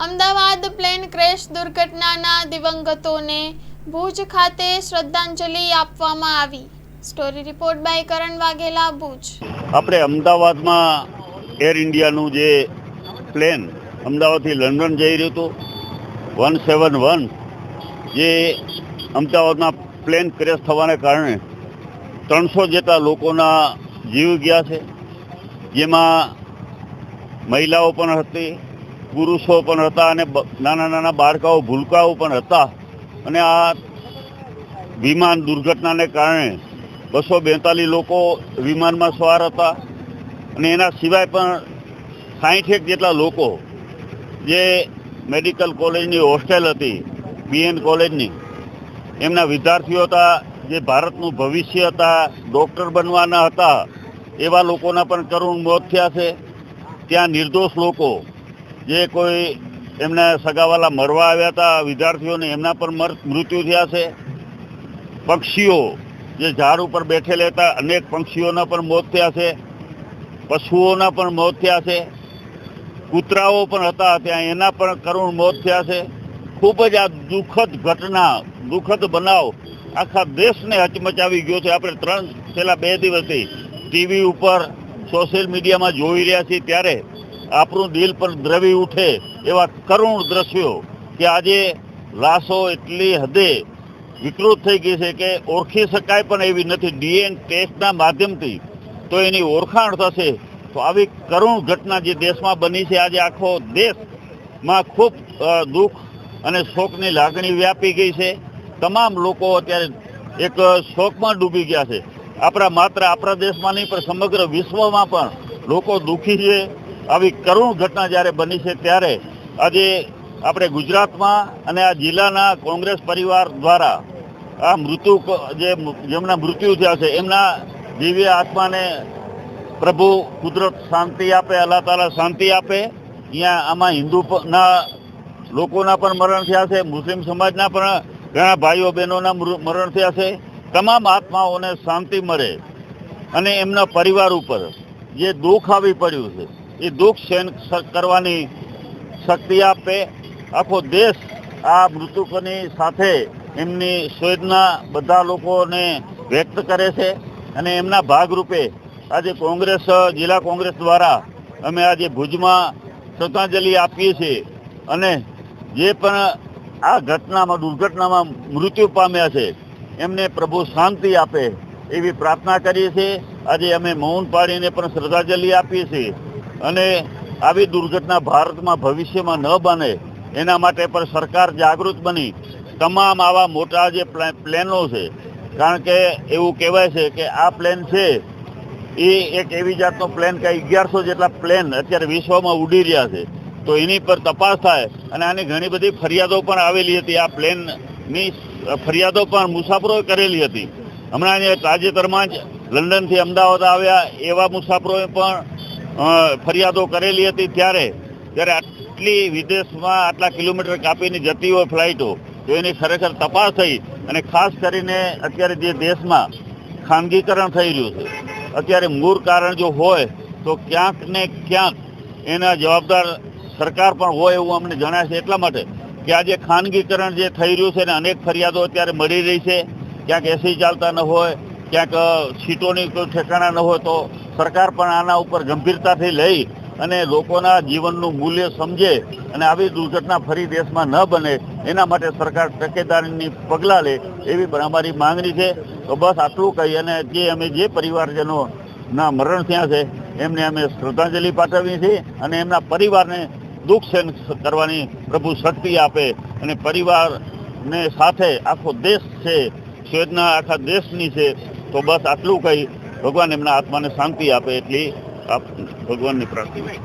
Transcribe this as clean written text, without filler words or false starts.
Ahmedabad plane crash દુર્ઘટનાના દિવંગતોને Bhuj ખાતે શ્રદ્ધાંજલિ આપવામાં આવી। સ્ટોરી રિપોર્ટ બાય કરણ વાઘેલા, ભુજ। આપણે અમદાવાદમાં એર ઇન્ડિયાનું જે પ્લેન અમદાવાદથી લંડન જઈ રહ્યું હતું 171, જે અમદાવાદમાં પ્લેન ક્રેશ થવાને કારણે 300 જેટલા લોકોના જીવ ગયા છે, જેમાં મહિલાઓ પણ હતી, પુરુષો પણ હતા અને નાના નાના બાળકાઓ, ભૂલકાઓ પણ હતા। અને આ વિમાન દુર્ઘટનાને કારણે 242 લોકો વિમાનમાં સવાર હતા અને એના સિવાય પણ 61 જેટલા લોકો જે મેડિકલ કોલેજની હોસ્ટેલ હતી, બીએન કોલેજની, એમના વિદ્યાર્થીઓ હતા, જે ભારતનું ભવિષ્ય હતા, ડૉક્ટર બનવાના હતા, એવા લોકોના પણ કરુણ મોત થયા છે। ત્યાં નિર્દોષ લોકો, જે કોઈ એમના સગાવાલા મરવા આવ્યા હતા વિદ્યાર્થીઓને, એમના પણ મૃત્યુ થયા છે। પક્ષીઓ જે ઝાડ ઉપર બેઠેલા હતા, અનેક પક્ષીઓના પણ મોત થયા છે, પશુઓના પણ મોત થયા છે, કૂતરાઓ પણ હતા ત્યાં, એના પણ કરુણ મોત થયા છે। ખૂબ જ આ દુઃખદ ઘટના, દુઃખદ બનાવ આખા દેશને હચમચાવી ગયો છે। આપણે છેલ્લા 2 દિવસથી ટીવી ઉપર, સોશિયલ મીડિયામાં જોઈ રહ્યા છીએ, ત્યારે આપણું દિલ પર દ્રવી ઉઠે એવા કરુણ દ્રશ્યો કે આજે લાશો એટલી હદે વિકૃત થઈ ગઈ છે કે ઓળખી શકાય પણ એવી નથી। ડીએનએ ટેસ્ટના માધ્યમથી તો એની ઓળખાણ થશે। તો આવી કરુણ ઘટના જે દેશમાં બની છે, આજે આખો દેશમાં ખૂબ દુઃખ અને શોકની લાગણી વ્યાપી ગઈ છે। તમામ લોકો અત્યારે એક શોકમાં ડૂબી ગયા છે। માત્ર આપણા દેશમાં નહીં પણ સમગ્ર વિશ્વમાં પણ લોકો દુઃખી છે। આવી કરુણ ઘટના જ્યારે બની છે, ત્યારે આજે આપણે ગુજરાતમાં અને આ જિલ્લાના કોંગ્રેસ પરિવાર દ્વારા આ જેમના મૃત્યુ થયા છે, એમના દિવ્ય આત્માને પ્રભુ કુદરત શાંતિ આપે, અલ્લાહ તાલા શાંતિ આપે। અહીંયા આમાં હિન્દુના લોકોના પણ મરણ થયા છે, મુસ્લિમ સમાજના પણ ઘણા ભાઈઓ બહેનોના મરણ થયા છે। તમામ આત્માઓને શાંતિ મળે અને એમના પરિવાર ઉપર જે દુઃખ આવી પડ્યું છે, એ દુઃખ સહન કરવાની શક્તિ આપે। આખો દેશ આ મૃતકોની સાથે એમની સંવેદના બધા લોકોને વ્યક્ત કરે છે અને એમના ભાગરૂપે આજે જિલ્લા કોંગ્રેસ દ્વારા અમે આજે ભુજમાં શ્રદ્ધાંજલિ આપીએ છીએ અને જે પણ આ દુર્ઘટનામાં મૃત્યુ પામ્યા છે, એમને પ્રભુ શાંતિ આપે એવી પ્રાર્થના કરીએ છીએ। આજે અમે મૌન પાડીને પણ શ્રદ્ધાંજલિ આપીએ છીએ અને આવી દુર્ઘટના ભારતમાં ભવિષ્યમાં ન બને એના માટે પણ સરકાર જાગૃત બની તમામ આવા મોટા જે પ્લેનો છે, કારણ કે એવું કહેવાય છે કે આ પ્લેન છે એ એક એવી જાતનો પ્લેન કે 1100 જેટલા પ્લેન અત્યારે વિશ્વમાં ઉડી રહ્યા છે, તો એની પર તપાસ થાય। અને આની ઘણી બધી ફરિયાદો પણ આવેલી હતી, આ પ્લેનની ફરિયાદો પણ મુસાફરોએ કરેલી હતી। હમણાં તાજેતરમાં જ લંડનથી અમદાવાદ આવ્યા એવા મુસાફરોએ પણ ફરિયાદો કરેલી હતી। ત્યારે આટલી વિદેશમાં આટલા કિલોમીટર કાપીને જતી હોય ફ્લાઇટો, તો એની ખરેખર તપાસ થઈ। અને ખાસ કરીને અત્યારે જે દેશમાં ખાનગીકરણ થઈ રહ્યું છે, અત્યારે મૂળ કારણ જો હોય તો ક્યાંક ને ક્યાંક એના જવાબદાર સરકાર પણ હોય એવું અમને જણાય છે। એટલા માટે કે આજે ખાનગીકરણ જે થઈ રહ્યું છે ને અનેક ફરિયાદો અત્યારે મળી રહી છે, ક્યાંક એસી ચાલતા ન હોય, ક્યાંક સીટોની કોઈ ઠેકાણા ન હોય, તો સરકાર પણ આના ઉપર ગંભીરતાથી લઈ અને લોકોના જીવનનું મૂલ્ય સમજે અને આવી દુર્ઘટના ફરી દેશમાં ન બને એના માટે સરકાર તકેદારીની પગલાં લે એવી અમારી માંગણી છે। તો બસ આટલું કહી અને અમે જે પરિવારજનોના મરણ થયા છે એમને અમે શ્રદ્ધાંજલિ પાઠવીએ છીએ અને એમના પરિવારને દુઃખ સહન કરવાની પ્રભુ શક્તિ આપે અને પરિવારને સાથે આખો દેશ છે, સંવેદના આખા દેશની છે। તો બસ આટલું કહી ભગવાન એમના આત્માને શાંતિ આપે એટલી ભગવાનની પ્રાર્થના।